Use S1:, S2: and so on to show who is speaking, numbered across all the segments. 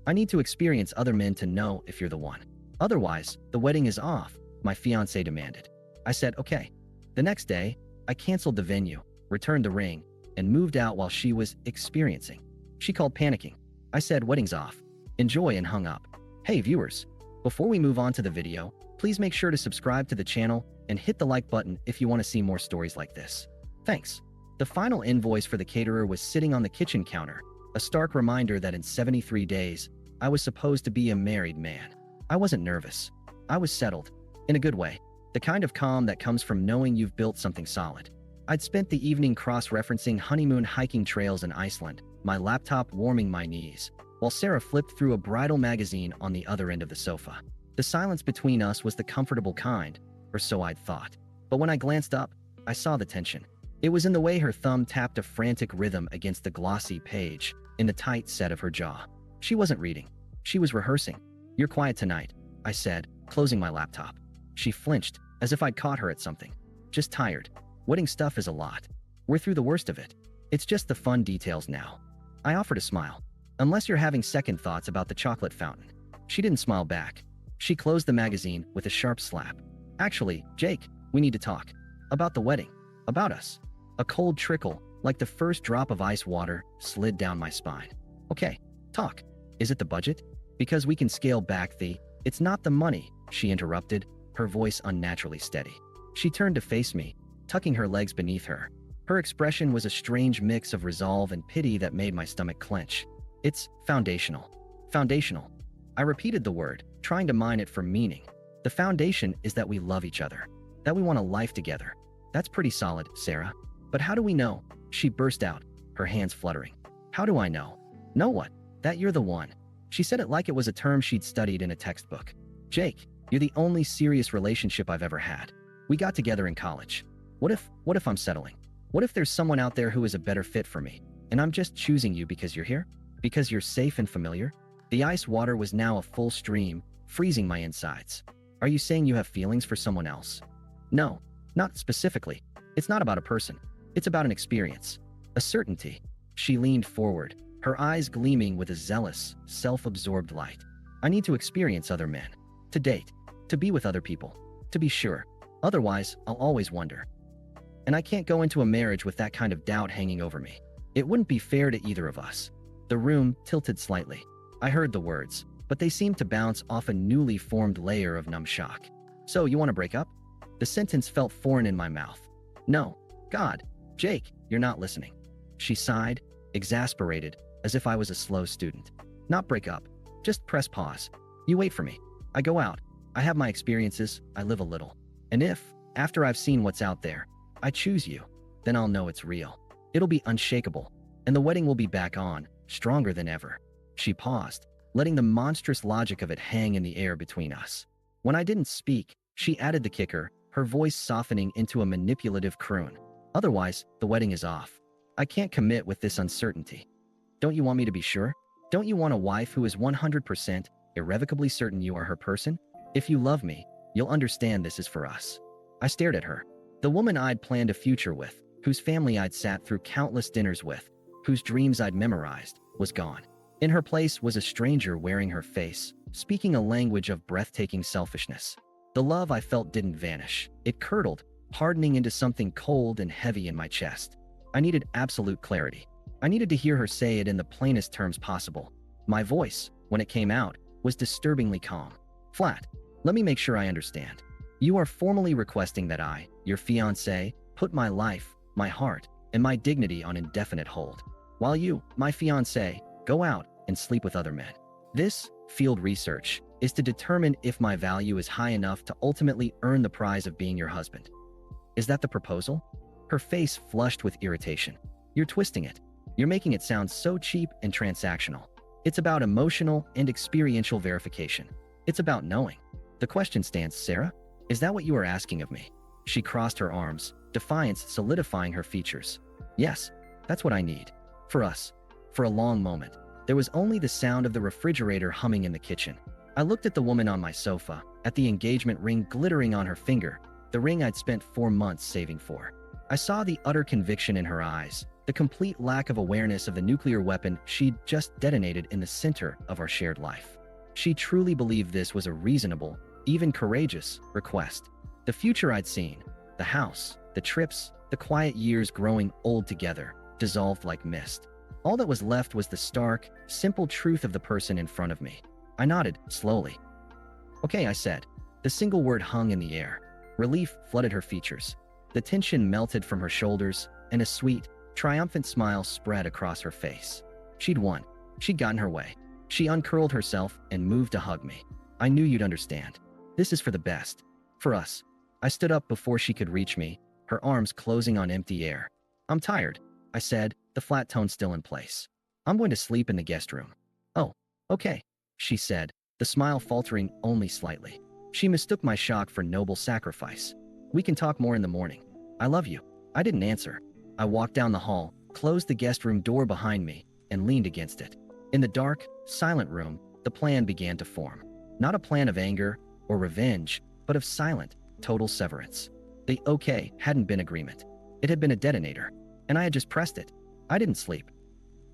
S1: I need to experience other men to know if you're the one. Otherwise, the wedding is off, my fiancé demanded. I said, okay. The next day, I canceled the venue, returned the ring, and moved out while she was experiencing. She called panicking. I said, wedding's off. Enjoy, and hung up. Hey viewers, before we move on to the video, please make sure to subscribe to the channel and hit the like button if you want to see more stories like this. Thanks. The final invoice for the caterer was sitting on the kitchen counter, a stark reminder that in 73 days, I was supposed to be a married man. I wasn't nervous. I was settled. In a good way. The kind of calm that comes from knowing you've built something solid. I'd spent the evening cross-referencing honeymoon hiking trails in Iceland, my laptop warming my knees, while Sarah flipped through a bridal magazine on the other end of the sofa. The silence between us was the comfortable kind, or so I'd thought. But when I glanced up, I saw the tension. It was in the way her thumb tapped a frantic rhythm against the glossy page, in the tight set of her jaw. She wasn't reading. She was rehearsing. You're quiet tonight, I said, closing my laptop. She flinched, as if I'd caught her at something. Just tired. Wedding stuff is a lot. We're through the worst of it. It's just the fun details now. I offered a smile. Unless you're having second thoughts about the chocolate fountain. She didn't smile back. She closed the magazine with a sharp slap. Actually, Jake, we need to talk. About the wedding. About us. A cold trickle, like the first drop of ice water, slid down my spine. Okay, talk. Is it the budget? Because we can scale back the... It's not the money, she interrupted, her voice unnaturally steady. She turned to face me, tucking her legs beneath her. Her expression was a strange mix of resolve and pity that made my stomach clench. It's foundational. Foundational. I repeated the word, trying to mine it for meaning. The foundation is that we love each other. That we want a life together. That's pretty solid, Sarah. But how do we know? She burst out, her hands fluttering. How do I know? Know what? That you're the one. She said it like it was a term she'd studied in a textbook. Jake, you're the only serious relationship I've ever had. We got together in college. What if I'm settling? What if there's someone out there who is a better fit for me, and I'm just choosing you because you're here? Because you're safe and familiar? The ice water was now a full stream, freezing my insides. Are you saying you have feelings for someone else? No, not specifically. It's not about a person. It's about an experience. A certainty. She leaned forward, her eyes gleaming with a zealous, self-absorbed light. I need to experience other men. To date. To be with other people. To be sure. Otherwise, I'll always wonder. And I can't go into a marriage with that kind of doubt hanging over me. It wouldn't be fair to either of us. The room tilted slightly. I heard the words, but they seemed to bounce off a newly formed layer of numb shock. So, you want to break up? The sentence felt foreign in my mouth. No. God. Jake, you're not listening. She sighed, exasperated, as if I was a slow student. Not break up. Just press pause. You wait for me. I go out. I have my experiences. I live a little. And if, after I've seen what's out there, I choose you, then I'll know it's real. It'll be unshakable. And the wedding will be back on, stronger than ever. She paused, letting the monstrous logic of it hang in the air between us. When I didn't speak, she added the kicker, her voice softening into a manipulative croon. Otherwise, the wedding is off. I can't commit with this uncertainty. Don't you want me to be sure? Don't you want a wife who is 100% irrevocably certain you are her person? If you love me, you'll understand this is for us. I stared at her. The woman I'd planned a future with, whose family I'd sat through countless dinners with, whose dreams I'd memorized, was gone. In her place was a stranger wearing her face, speaking a language of breathtaking selfishness. The love I felt didn't vanish. It curdled, hardening into something cold and heavy in my chest. I needed absolute clarity. I needed to hear her say it in the plainest terms possible. My voice, when it came out, was disturbingly calm. Flat. Let me make sure I understand. You are formally requesting that I, your fiancé, put my life, my heart, and my dignity on indefinite hold, while you, my fiancé, go out and sleep with other men. This, field research, is to determine if my value is high enough to ultimately earn the prize of being your husband. Is that the proposal? Her face flushed with irritation. You're twisting it. You're making it sound so cheap and transactional. It's about emotional and experiential verification. It's about knowing. The question stands, Sarah. Is that what you are asking of me? She crossed her arms, defiance solidifying her features. Yes, that's what I need. For us. For a long moment, there was only the sound of the refrigerator humming in the kitchen. I looked at the woman on my sofa, at the engagement ring glittering on her finger, the ring I'd spent 4 months saving for. I saw the utter conviction in her eyes, The complete lack of awareness of the nuclear weapon she'd just detonated in the center of our shared life. She truly believed this was a reasonable, even courageous, request. The future I'd seen, the house, the trips, the quiet years growing old together, dissolved like mist. All that was left was the stark, simple truth of the person in front of me. I nodded, slowly. Okay, I said. The single word hung in the air. Relief flooded her features. The tension melted from her shoulders, and a sweet, triumphant smile spread across her face. She'd won. She'd gotten her way. She uncurled herself and moved to hug me. I knew you'd understand. This is for the best. For us. I stood up before she could reach me, her arms closing on empty air. I'm tired, I said, the flat tone still in place. I'm going to sleep in the guest room. Oh, okay, she said, the smile faltering only slightly. She mistook my shock for noble sacrifice. We can talk more in the morning. I love you. I didn't answer. I walked down the hall, closed the guest room door behind me, and leaned against it. In the dark, silent room, the plan began to form. Not a plan of anger or revenge, but of silent, total severance. The okay hadn't been agreement. It had been a detonator, and I had just pressed it. I didn't sleep.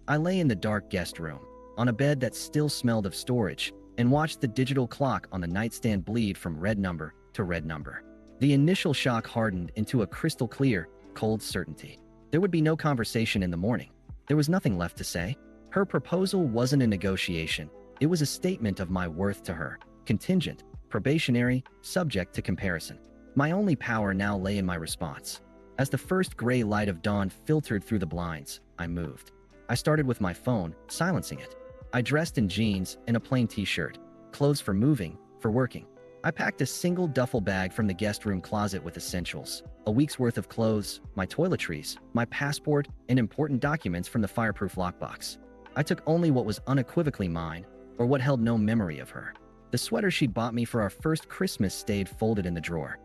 S1: I lay in the dark guest room, on a bed that still smelled of storage, and watched the digital clock on the nightstand bleed from red number to red number. The initial shock hardened into a crystal clear, cold certainty. There would be no conversation in the morning. There was nothing left to say. Her proposal wasn't a negotiation. It was a statement of my worth to her, contingent, probationary, subject to comparison. My only power now lay in my response. As the first gray light of dawn filtered through the blinds, I moved. I started with my phone, silencing it. I dressed in jeans and a plain t-shirt, clothes for moving, for working. I packed a single duffel bag from the guest room closet with essentials, a week's worth of clothes, my toiletries, my passport, and important documents from the fireproof lockbox. I took only what was unequivocally mine, or what held no memory of her. The sweater she'd bought me for our first Christmas stayed folded in the drawer.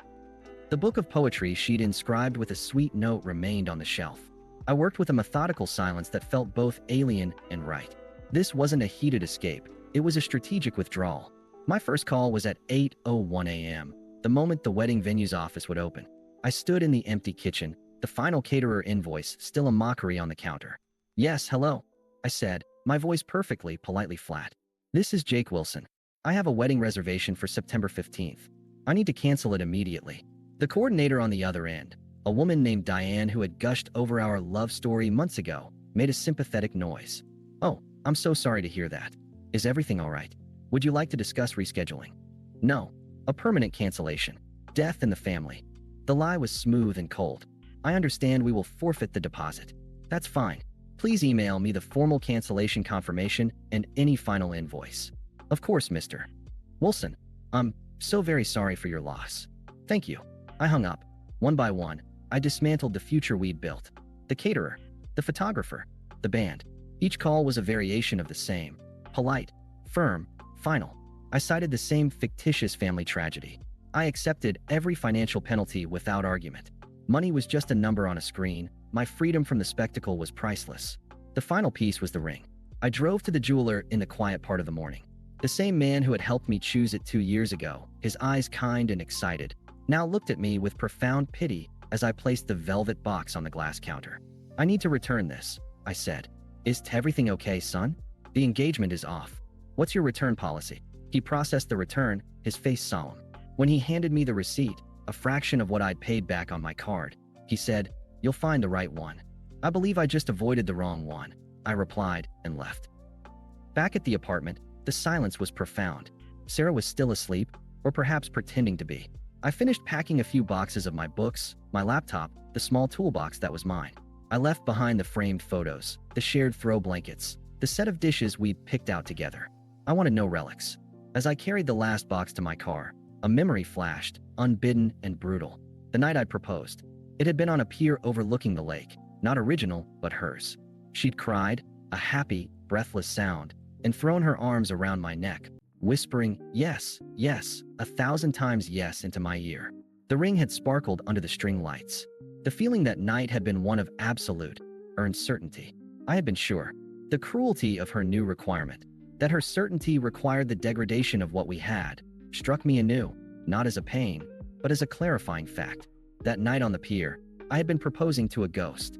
S1: The book of poetry she'd inscribed with a sweet note remained on the shelf. I worked with a methodical silence that felt both alien and right. This wasn't a heated escape. It was a strategic withdrawal. My first call was at 8:01 a.m., the moment the wedding venue's office would open. I stood in the empty kitchen, the final caterer invoice still a mockery on the counter. Yes, hello, I said, my voice perfectly, politely flat. This is Jake Wilson. I have a wedding reservation for September 15th. I need to cancel it immediately. The coordinator on the other end, a woman named Diane who had gushed over our love story months ago, made a sympathetic noise. Oh, I'm so sorry to hear that. Is everything all right? Would you like to discuss rescheduling? No, a permanent cancellation. Death in the family. The lie was smooth and cold. I understand we will forfeit the deposit. That's fine. Please email me the formal cancellation confirmation and any final invoice. Of course, Mr. Wilson. I'm so very sorry for your loss. Thank you. I hung up. One by one, I dismantled the future we'd built. The caterer, the photographer, the band. Each call was a variation of the same. Polite, firm, final. I cited the same fictitious family tragedy. I accepted every financial penalty without argument. Money was just a number on a screen. My freedom from the spectacle was priceless. The final piece was the ring. I drove to the jeweler in the quiet part of the morning. The same man who had helped me choose it 2 years ago, his eyes kind and excited, now looked at me with profound pity as I placed the velvet box on the glass counter. I need to return this, I said. Is everything okay, son? The engagement is off. What's your return policy? He processed the return, his face solemn. When he handed me the receipt, a fraction of what I'd paid back on my card, he said, "You'll find the right one." I believe I just avoided the wrong one, I replied and left. Back at the apartment, the silence was profound. Sarah was still asleep, or perhaps pretending to be. I finished packing a few boxes of my books, my laptop, the small toolbox that was mine. I left behind the framed photos, the shared throw blankets, the set of dishes we'd picked out together. I wanted no relics. As I carried the last box to my car, a memory flashed, unbidden and brutal. The night I'd proposed. It had been on a pier overlooking the lake, not original, but hers. She'd cried, a happy, breathless sound, and thrown her arms around my neck, whispering, yes, yes, 1,000 times yes into my ear. The ring had sparkled under the string lights. The feeling that night had been one of absolute, earned certainty. I had been sure. The cruelty of her new requirement, that her certainty required the degradation of what we had, struck me anew, not as a pain, but as a clarifying fact. That night on the pier, I had been proposing to a ghost.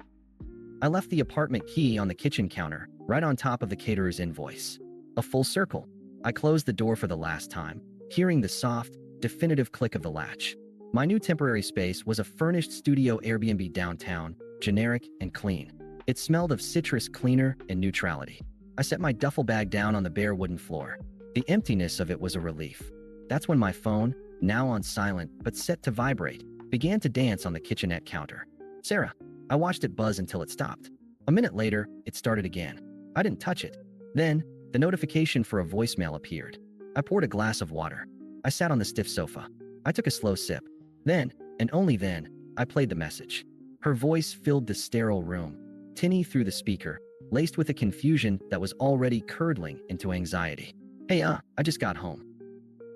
S1: I left the apartment key on the kitchen counter, right on top of the caterer's invoice. A full circle. I closed the door for the last time, hearing the soft, definitive click of the latch. My new temporary space was a furnished studio Airbnb downtown, generic and clean. It smelled of citrus cleaner and neutrality. I set my duffel bag down on the bare wooden floor. The emptiness of it was a relief. That's when my phone, now on silent but set to vibrate, began to dance on the kitchenette counter. Sarah. I watched it buzz until it stopped. A minute later, it started again. I didn't touch it. Then, the notification for a voicemail appeared. I poured a glass of water. I sat on the stiff sofa. I took a slow sip. Then, and only then, I played the message. Her voice filled the sterile room, tinny through the speaker, laced with a confusion that was already curdling into anxiety. Hey, I just got home.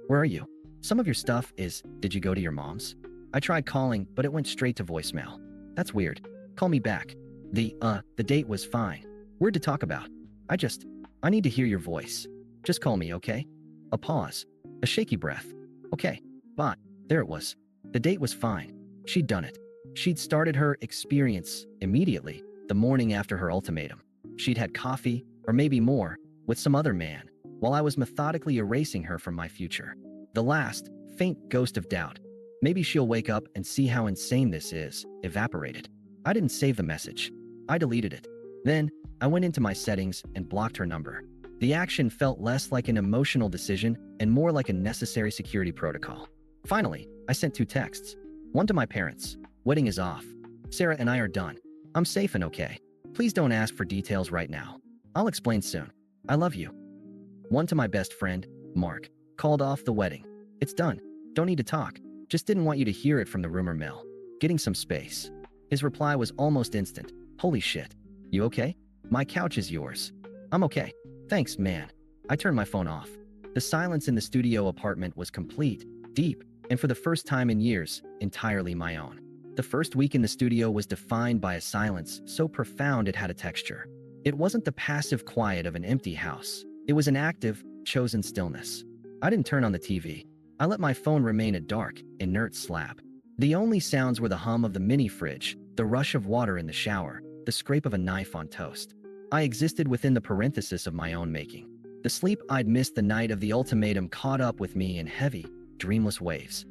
S1: Where are you? Some of your stuff is, did you go to your mom's? I tried calling, but it went straight to voicemail. That's weird. Call me back. The date was fine. Weird to talk about. I need to hear your voice. Just call me, okay? A pause. A shaky breath. Okay, bye. There it was. The date was fine. She'd done it. She'd started her experience immediately, the morning after her ultimatum. She'd had coffee, or maybe more, with some other man, while I was methodically erasing her from my future. The last, faint ghost of doubt. Maybe she'll wake up and see how insane this is, evaporated. I didn't save the message. I deleted it. Then, I went into my settings and blocked her number. The action felt less like an emotional decision and more like a necessary security protocol. Finally, I sent 2 texts. One to my parents. Wedding is off. Sarah and I are done. I'm safe and okay. Please don't ask for details right now. I'll explain soon. I love you. One to my best friend, Mark. Called off the wedding. It's done. Don't need to talk. Just didn't want you to hear it from the rumor mill. Getting some space. His reply was almost instant. Holy shit. You okay? My couch is yours. I'm okay. Thanks, man. I turned my phone off. The silence in the studio apartment was complete, deep, and for the first time in years, entirely my own. The first week in the studio was defined by a silence so profound it had a texture. It wasn't the passive quiet of an empty house. It was an active, chosen stillness. I didn't turn on the TV. I let my phone remain a dark, inert slab. The only sounds were the hum of the mini fridge, the rush of water in the shower, the scrape of a knife on toast. I existed within the parenthesis of my own making. The sleep I'd missed the night of the ultimatum caught up with me in heavy, dreamless waves.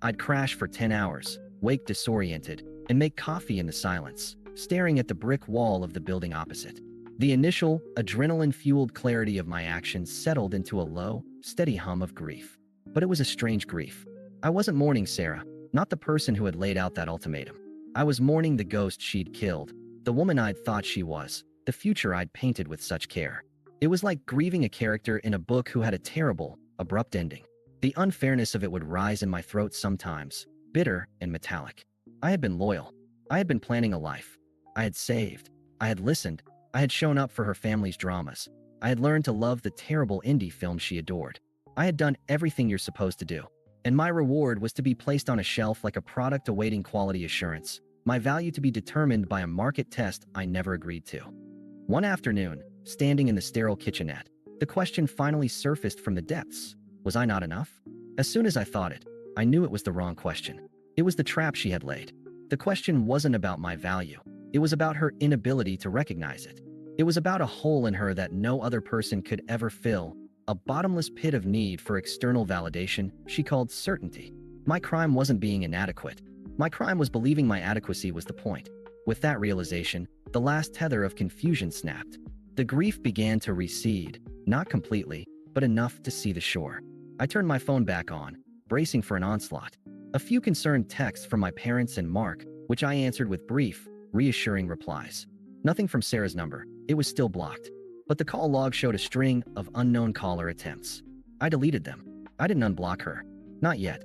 S1: I'd crash for 10 hours, wake disoriented, and make coffee in the silence, staring at the brick wall of the building opposite. The initial, adrenaline-fueled clarity of my actions settled into a low, steady hum of grief. But it was a strange grief. I wasn't mourning Sarah, not the person who had laid out that ultimatum. I was mourning the ghost she'd killed, the woman I'd thought she was, the future I'd painted with such care. It was like grieving a character in a book who had a terrible, abrupt ending. The unfairness of it would rise in my throat sometimes, bitter and metallic. I had been loyal. I had been planning a life. I had saved. I had listened. I had shown up for her family's dramas. I had learned to love the terrible indie films she adored. I had done everything you're supposed to do. And my reward was to be placed on a shelf like a product awaiting quality assurance, my value to be determined by a market test I never agreed to. One afternoon, standing in the sterile kitchenette, the question finally surfaced from the depths. Was I not enough? As soon as I thought it, I knew it was the wrong question. It was the trap she had laid. The question wasn't about my value. It was about her inability to recognize it. It was about a hole in her that no other person could ever fill, a bottomless pit of need for external validation she called certainty. My crime wasn't being inadequate. My crime was believing my adequacy was the point. With that realization, the last tether of confusion snapped. The grief began to recede, not completely, but enough to see the shore. I turned my phone back on, bracing for an onslaught. A few concerned texts from my parents and Mark, which I answered with brief, reassuring replies. Nothing from Sarah's number. It was still blocked. But the call log showed a string of unknown caller attempts. I deleted them. I didn't unblock her. Not yet.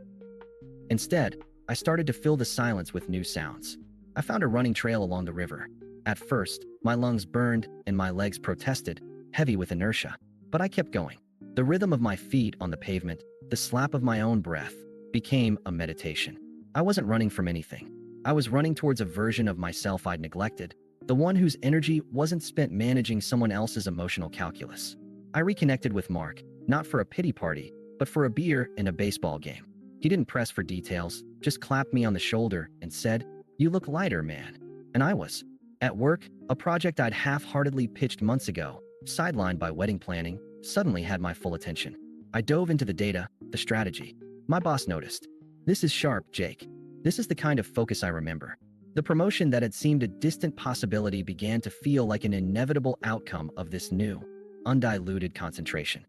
S1: Instead, I started to fill the silence with new sounds. I found a running trail along the river. At first, my lungs burned and my legs protested, heavy with inertia. But I kept going. The rhythm of my feet on the pavement, the slap of my own breath, became a meditation. I wasn't running from anything. I was running towards a version of myself I'd neglected, the one whose energy wasn't spent managing someone else's emotional calculus. I reconnected with Mark, not for a pity party, but for a beer and a baseball game. He didn't press for details, just clapped me on the shoulder and said, "You look lighter, man." And I was. At work, a project I'd half-heartedly pitched months ago, sidelined by wedding planning, suddenly had my full attention. I dove into the data, the strategy. My boss noticed. "This is sharp, Jake. This is the kind of focus I remember." The promotion that had seemed a distant possibility began to feel like an inevitable outcome of this new, undiluted concentration.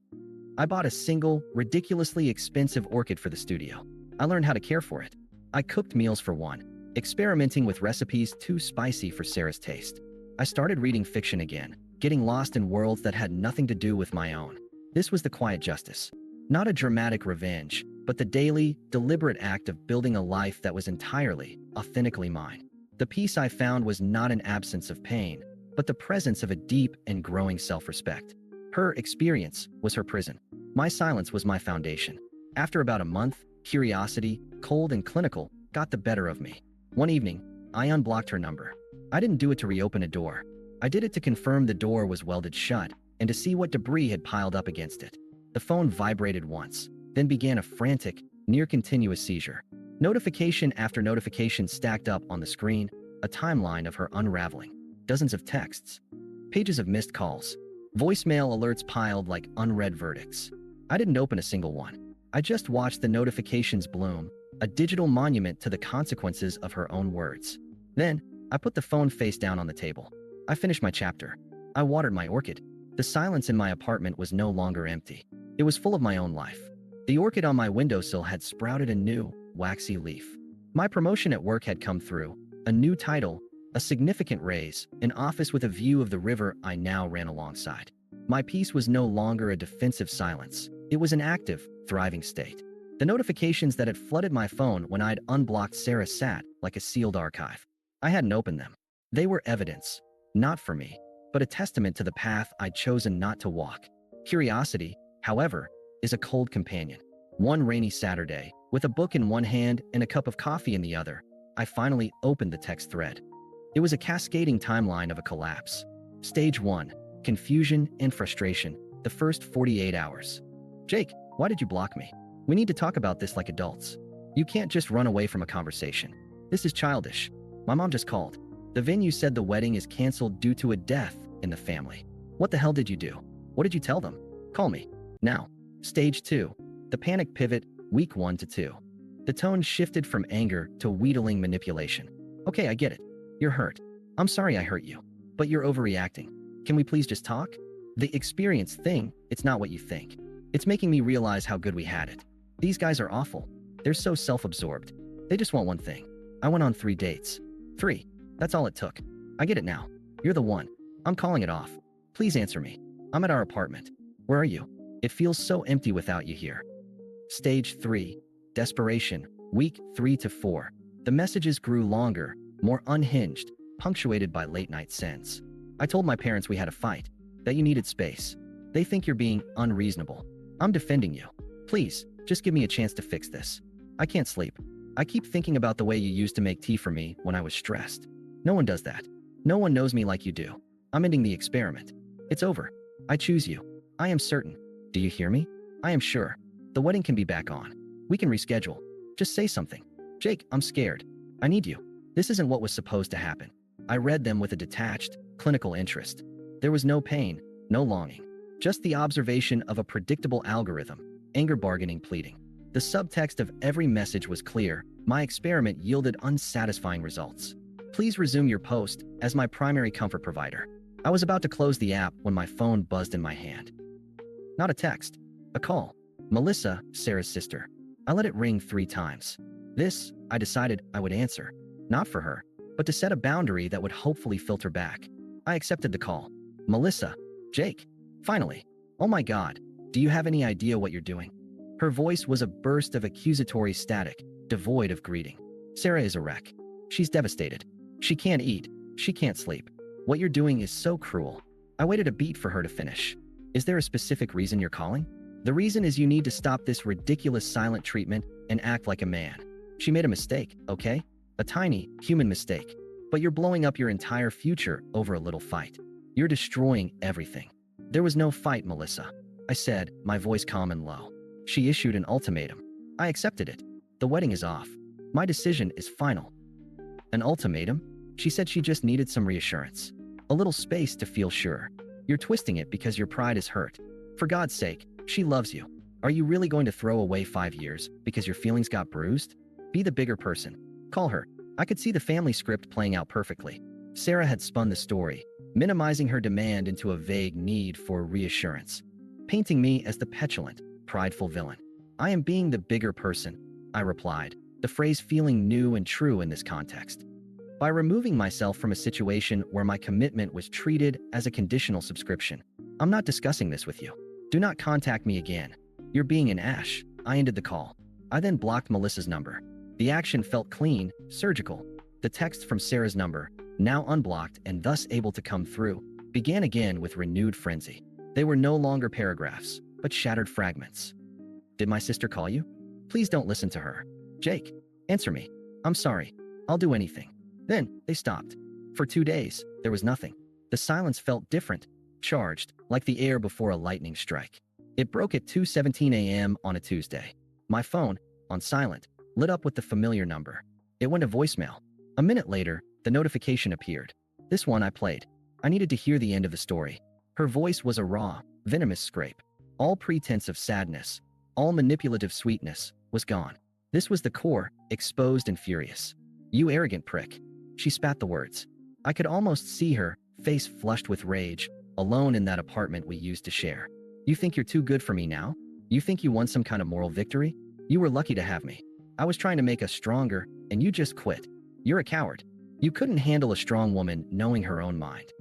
S1: I bought a single, ridiculously expensive orchid for the studio. I learned how to care for it. I cooked meals for one, experimenting with recipes too spicy for Sarah's taste. I started reading fiction again, getting lost in worlds that had nothing to do with my own. This was the quiet justice. Not a dramatic revenge, but the daily, deliberate act of building a life that was entirely, authentically mine. The peace I found was not an absence of pain, but the presence of a deep and growing self-respect. Her experience was her prison. My silence was my foundation. After about a month, curiosity, cold and clinical, got the better of me. One evening, I unblocked her number. I didn't do it to reopen a door. I did it to confirm the door was welded shut and to see what debris had piled up against it. The phone vibrated once, then began a frantic, near-continuous seizure. Notification after notification stacked up on the screen, a timeline of her unraveling. Dozens of texts, pages of missed calls, voicemail alerts piled like unread verdicts. I didn't open a single one. I just watched the notifications bloom, a digital monument to the consequences of her own words. Then, I put the phone face down on the table. I finished my chapter. I watered my orchid. The silence in my apartment was no longer empty. It was full of my own life. The orchid on my windowsill had sprouted a new, waxy leaf. My promotion at work had come through. A new title, a significant raise, an office with a view of the river I now ran alongside. My peace was no longer a defensive silence. It was an active, thriving state. The notifications that had flooded my phone when I'd unblocked Sarah sat like a sealed archive. I hadn't opened them. They were evidence, not for me, but a testament to the path I'd chosen not to walk. Curiosity, however, is a cold companion. One rainy Saturday, with a book in one hand and a cup of coffee in the other, I finally opened the text thread. It was a cascading timeline of a collapse. Stage 1, confusion and frustration, the first 48 hours. "Jake, why did you block me? We need to talk about this like adults. You can't just run away from a conversation. This is childish. My mom just called. The venue said the wedding is canceled due to a death in the family. What the hell did you do? What did you tell them? Call me. Now." Stage 2, the panic pivot, week 1 to 2. The tone shifted from anger to wheedling manipulation. "Okay, I get it. You're hurt. I'm sorry I hurt you. But you're overreacting. Can we please just talk? The experience thing, it's not what you think. It's making me realize how good we had it. These guys are awful. They're so self-absorbed. They just want one thing. I went on 3 dates. 3. That's all it took. I get it now. You're the one. I'm calling it off. Please answer me. I'm at our apartment. Where are you? It feels so empty without you here." Stage 3, desperation, week 3 to 4. The messages grew longer, more unhinged, punctuated by late-night sends. "I told my parents we had a fight, that you needed space. They think you're being unreasonable. I'm defending you. Please, just give me a chance to fix this. I can't sleep. I keep thinking about the way you used to make tea for me when I was stressed. No one does that. No one knows me like you do. I'm ending the experiment. It's over. I choose you. I am certain. Do you hear me? I am sure. The wedding can be back on. We can reschedule. Just say something. Jake, I'm scared. I need you. This isn't what was supposed to happen." I read them with a detached, clinical interest. There was no pain, no longing. Just the observation of a predictable algorithm, anger bargaining pleading. The subtext of every message was clear. My experiment yielded unsatisfying results. "Please resume your post as my primary comfort provider." I was about to close the app when my phone buzzed in my hand. Not a text, a call. Melissa, Sarah's sister. I let it ring 3 times. This, I decided I would answer. Not for her, but to set a boundary that would hopefully filter back. I accepted the call. "Melissa, Jake, finally. Oh my God, do you have any idea what you're doing?" Her voice was a burst of accusatory static, devoid of greeting. "Sarah is a wreck. She's devastated. She can't eat. She can't sleep. What you're doing is so cruel." I waited a beat for her to finish. "Is there a specific reason you're calling?" "The reason is you need to stop this ridiculous silent treatment and act like a man. She made a mistake, okay? A tiny, human mistake. But you're blowing up your entire future over a little fight. You're destroying everything." "There was no fight, Melissa," I said, my voice calm and low. She issued an ultimatum. I accepted it. "The wedding is off. My decision is final." "An ultimatum?" She said she just needed some reassurance. A little space to feel sure. You're twisting it because your pride is hurt. For God's sake, she loves you. Are you really going to throw away 5 years because your feelings got bruised? Be the bigger person. Call her. I could see the family script playing out perfectly. Sarah had spun the story, minimizing her demand into a vague need for reassurance, painting me as the petulant, prideful villain. I am being the bigger person, I replied, the phrase feeling new and true in this context. By removing myself from a situation where my commitment was treated as a conditional subscription. I'm not discussing this with you. Do not contact me again. You're being an ash. I ended the call. I then blocked Melissa's number. The action felt clean, surgical. The text from Sarah's number, now unblocked and thus able to come through, began again with renewed frenzy. They were no longer paragraphs, but shattered fragments. Did my sister call you? Please don't listen to her. Jake, answer me. I'm sorry. I'll do anything. Then, they stopped. For 2 days, there was nothing. The silence felt different, charged, like the air before a lightning strike. It broke at 2:17 a.m. on a Tuesday. My phone, on silent, lit up with the familiar number. It went to voicemail. A minute later, the notification appeared. This one I played. I needed to hear the end of the story. Her voice was a raw, venomous scrape. All pretense of sadness, all manipulative sweetness, was gone. This was the core, exposed and furious. You arrogant prick. She spat the words. I could almost see her, face flushed with rage, alone in that apartment we used to share. You think you're too good for me now? You think you won some kind of moral victory? You were lucky to have me. I was trying to make us stronger, and you just quit. You're a coward. You couldn't handle a strong woman knowing her own mind.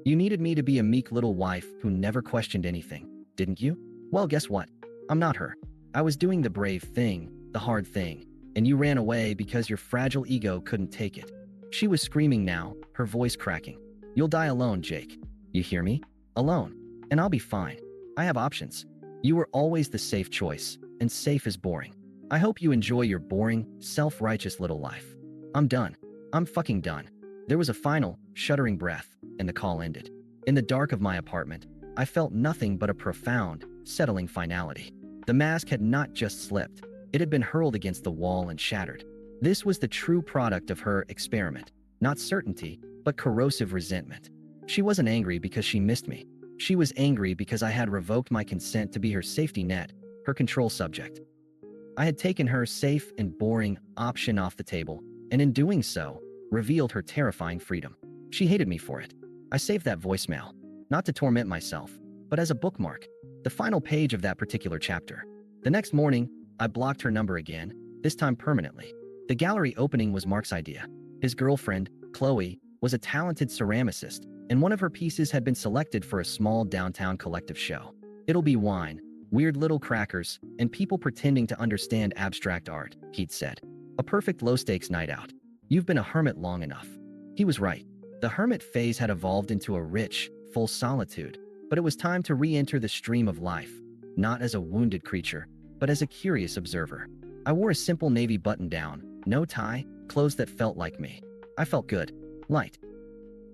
S1: You needed me to be a meek little wife who never questioned anything, didn't you? Well, guess what? I'm not her. I was doing the brave thing, the hard thing, and you ran away because your fragile ego couldn't take it. She was screaming now, her voice cracking. You'll die alone, Jake. You hear me? Alone. And I'll be fine. I have options. You were always the safe choice, and safe is boring. I hope you enjoy your boring, self-righteous little life. I'm done. I'm fucking done. There was a final, shuddering breath, and the call ended. In the dark of my apartment, I felt nothing but a profound, settling finality. The mask had not just slipped. It had been hurled against the wall and shattered. This was the true product of her experiment. Not certainty, but corrosive resentment. She wasn't angry because she missed me. She was angry because I had revoked my consent to be her safety net, her control subject. I had taken her safe and boring option off the table, and in doing so, revealed her terrifying freedom. She hated me for it. I saved that voicemail, not to torment myself, but as a bookmark, the final page of that particular chapter. The next morning, I blocked her number again, this time permanently. The gallery opening was Mark's idea. His girlfriend, Chloe, was a talented ceramicist, and one of her pieces had been selected for a small downtown collective show. It'll be wine, weird little crackers, and people pretending to understand abstract art, he'd said. A perfect low-stakes night out. You've been a hermit long enough. He was right. The hermit phase had evolved into a rich, full solitude, but it was time to re-enter the stream of life, not as a wounded creature, but as a curious observer. I wore a simple navy button-down, no tie, clothes that felt like me. I felt good. Light.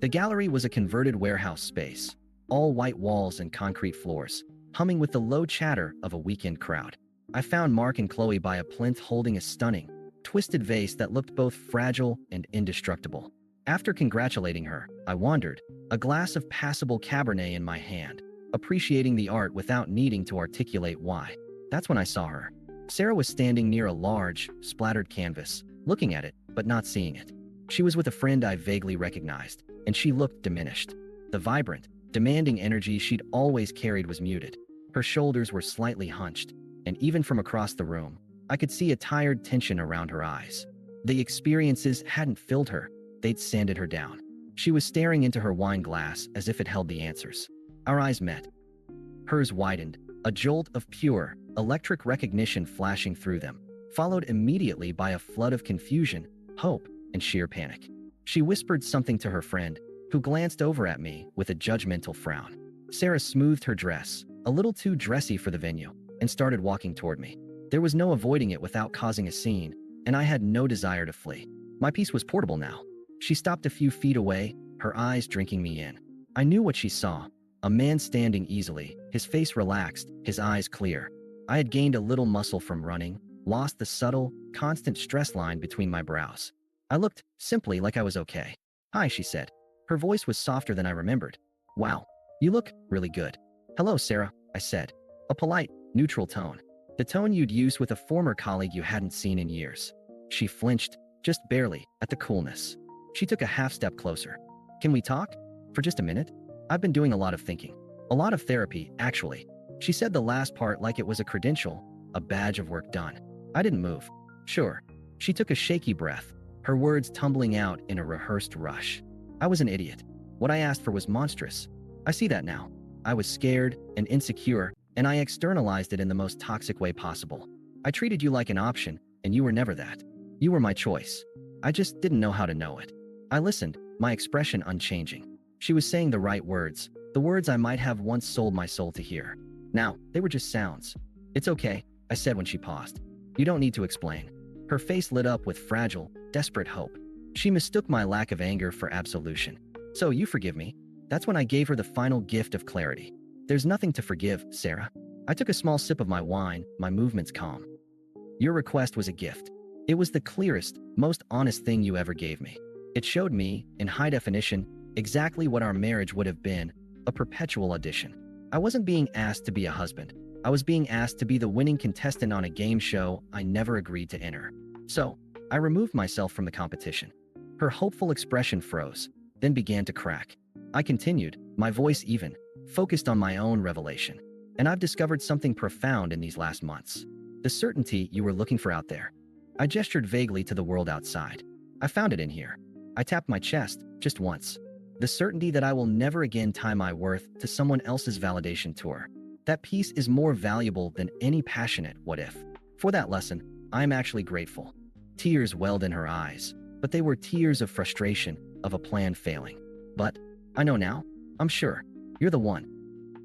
S1: The gallery was a converted warehouse space, all white walls and concrete floors, humming with the low chatter of a weekend crowd. I found Mark and Chloe by a plinth holding a stunning, twisted vase that looked both fragile and indestructible. After congratulating her, I wandered, a glass of passable Cabernet in my hand, appreciating the art without needing to articulate why. That's when I saw her. Sarah was standing near a large, splattered canvas, looking at it, but not seeing it. She was with a friend I vaguely recognized, and she looked diminished. The vibrant, demanding energy she'd always carried was muted. Her shoulders were slightly hunched, and even from across the room, I could see a tired tension around her eyes. The experiences hadn't filled her, they'd sanded her down. She was staring into her wine glass as if it held the answers. Our eyes met. Hers widened, a jolt of pure, electric recognition flashing through them, followed immediately by a flood of confusion, hope, and sheer panic. She whispered something to her friend, who glanced over at me with a judgmental frown. Sarah smoothed her dress, a little too dressy for the venue, and started walking toward me. There was no avoiding it without causing a scene, and I had no desire to flee. My piece was portable now. She stopped a few feet away, her eyes drinking me in. I knew what she saw. A man standing easily, his face relaxed, his eyes clear. I had gained a little muscle from running, lost the subtle, constant stress line between my brows. I looked simply like I was okay. "Hi," she said. Her voice was softer than I remembered. "Wow, you look really good." "Hello, Sarah," I said. A polite, neutral tone. The tone you'd use with a former colleague you hadn't seen in years. She flinched, just barely, at the coolness. She took a half step closer. "Can we talk? For just a minute? I've been doing a lot of thinking. A lot of therapy, actually." She said the last part like it was a credential, a badge of work done. I didn't move. "Sure." She took a shaky breath, her words tumbling out in a rehearsed rush. I was an idiot. What I asked for was monstrous. I see that now. I was scared and insecure, and I externalized it in the most toxic way possible. I treated you like an option, and you were never that. You were my choice. I just didn't know how to know it. I listened, my expression unchanging. She was saying the right words, the words I might have once sold my soul to hear. Now, they were just sounds. "It's okay," I said when she paused. "You don't need to explain." Her face lit up with fragile, desperate hope. She mistook my lack of anger for absolution. "So you forgive me?" That's when I gave her the final gift of clarity. "There's nothing to forgive, Sarah." I took a small sip of my wine, my movements calm. "Your request was a gift. It was the clearest, most honest thing you ever gave me. It showed me, in high definition, exactly what our marriage would have been, a perpetual audition. I wasn't being asked to be a husband. I was being asked to be the winning contestant on a game show I never agreed to enter. So, I removed myself from the competition." Her hopeful expression froze, then began to crack. I continued, my voice even, focused on my own revelation. "And I've discovered something profound in these last months. The certainty you were looking for out there." I gestured vaguely to the world outside. "I found it in here." I tapped my chest, just once. "The certainty that I will never again tie my worth to someone else's validation tour. That peace is more valuable than any passionate what if. For that lesson, I am actually grateful." Tears welled in her eyes, but they were tears of frustration, of a plan failing. "But I know now. I'm sure. You're the one.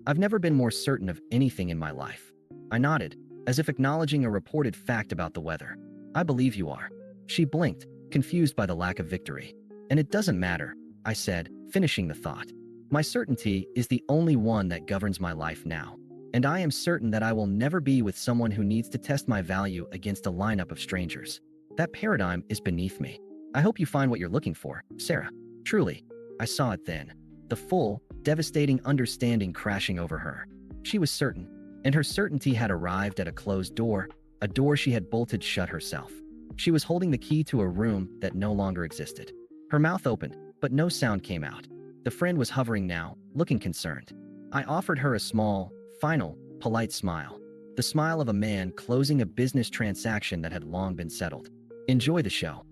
S1: I've never been more certain of anything in my life." I nodded, as if acknowledging a reported fact about the weather. "I believe you are." She blinked, confused by the lack of victory. "And it doesn't matter," I said, finishing the thought. "My certainty is the only one that governs my life now. And I am certain that I will never be with someone who needs to test my value against a lineup of strangers. That paradigm is beneath me. I hope you find what you're looking for, Sarah." Truly, I saw it then. The full, devastating understanding crashing over her. She was certain, and her certainty had arrived at a closed door, a door she had bolted shut herself. She was holding the key to a room that no longer existed. Her mouth opened, but no sound came out. The friend was hovering now, looking concerned. I offered her a small, final, polite smile. The smile of a man closing a business transaction that had long been settled. "Enjoy the show."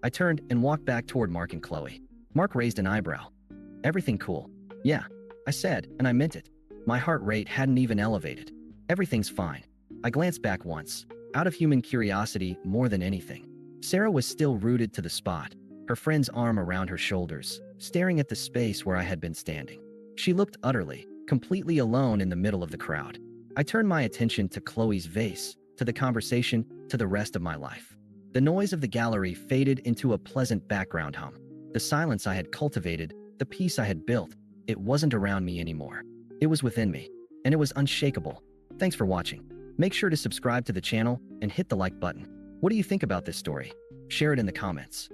S1: I turned and walked back toward Mark and Chloe. Mark raised an eyebrow. "Everything cool?" "Yeah," I said, and I meant it. My heart rate hadn't even elevated. "Everything's fine." I glanced back once, out of human curiosity more than anything. Sarah was still rooted to the spot, her friend's arm around her shoulders, staring at the space where I had been standing. She looked utterly, completely alone in the middle of the crowd. I turned my attention to Chloe's vase, to the conversation, to the rest of my life. The noise of the gallery faded into a pleasant background hum. The silence I had cultivated, the peace I had built, it wasn't around me anymore. It was within me, and it was unshakable. Thanks for watching. Make sure to subscribe to the channel and hit the like button. What do you think about this story? Share it in the comments.